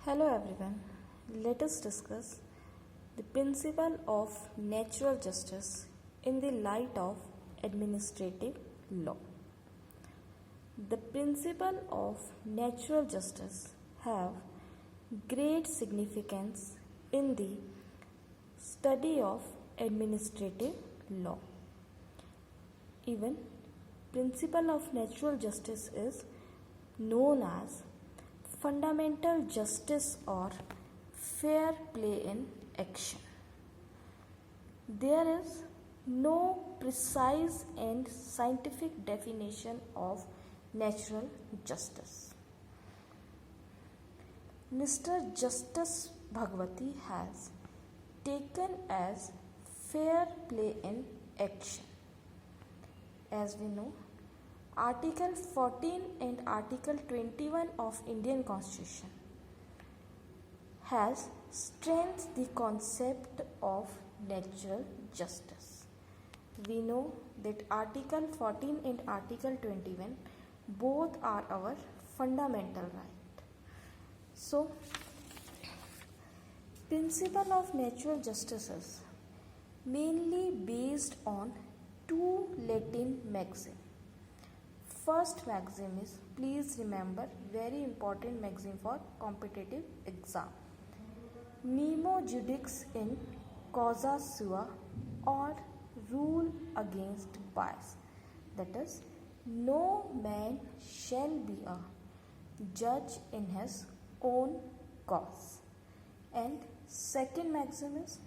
Hello everyone. Let us discuss the principle of natural justice in the light of administrative law. The principle of natural justice have great significance in the study of administrative law. Even principle of natural justice is known as fundamental justice or fair play in action. There is no precise and scientific definition of natural justice. Mr. Justice Bhagwati has taken as fair play in action. As we know, Article 14 and Article 21 of Indian Constitution has strengthened the concept of natural justice. We know that Article 14 and Article 21 both are our fundamental right. So, principle of natural justice is mainly based on two Latin maxims. First maxim is, please remember, very important maxim for competitive exam. Nemo judix in causa sua, or rule against bias. That is, no man shall be a judge in his own cause. And second maxim is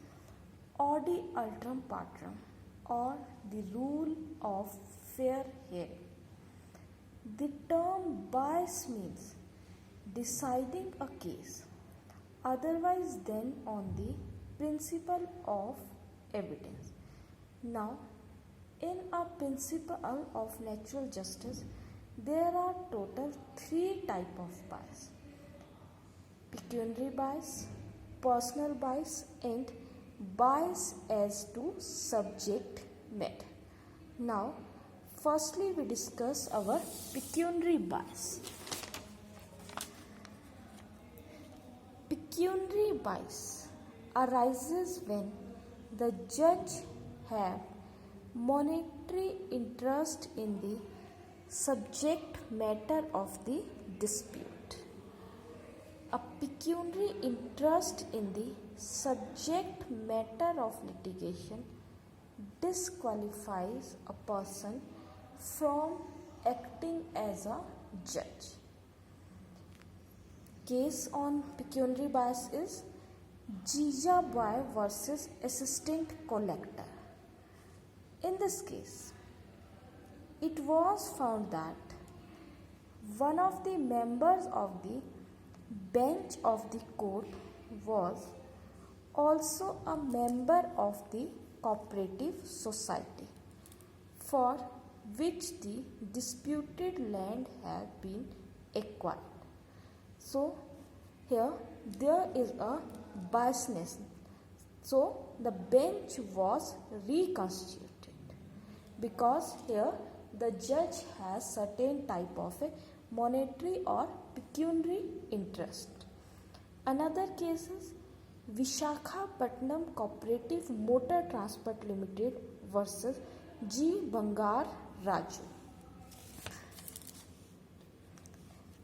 odi ultram partem, or the rule of fair hearing. The term bias means deciding a case otherwise than on the principle of evidence. Now, in a principle of natural justice, there are total three types of bias: pecuniary bias, personal bias, and bias as to subject matter. Now, firstly, we discuss our pecuniary bias. Pecuniary bias arises when the judge have monetary interest in the subject matter of the dispute. A pecuniary interest in the subject matter of litigation disqualifies a person from acting as a judge. Case on pecuniary bias is Jijabai versus assistant collector. In this case, it was found that one of the members of the bench of the court was also a member of the cooperative society for which the disputed land had been acquired. So, here there is a biasness. So, the bench was reconstituted because here the judge has certain type of a monetary or pecuniary interest. Another case is Visakhapatnam Cooperative Motor Transport Limited versus G. Bangar Raju.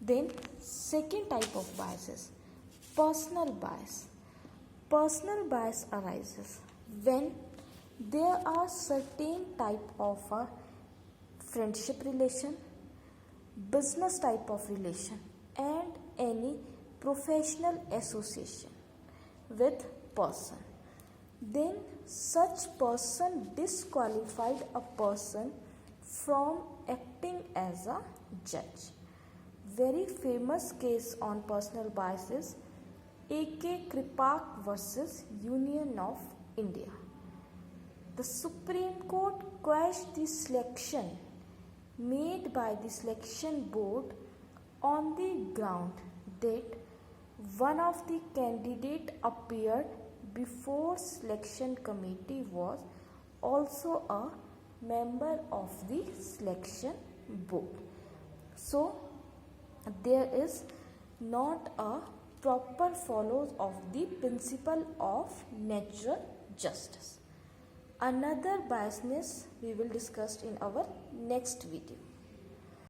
Then second type of bias is personal bias. Personal bias arises when there are certain type of a friendship relation, business type of relation, and any professional association with person. Then such person disqualified a person from acting as a judge. Very famous case on personal bias is A.K. Kripak versus Union of India. The Supreme Court quashed the selection made by the selection board on the ground that one of the candidate appeared before selection committee was also a member of the selection board. So, there is not a proper follows of the principle of natural justice. Another biasness we will discuss in our next video.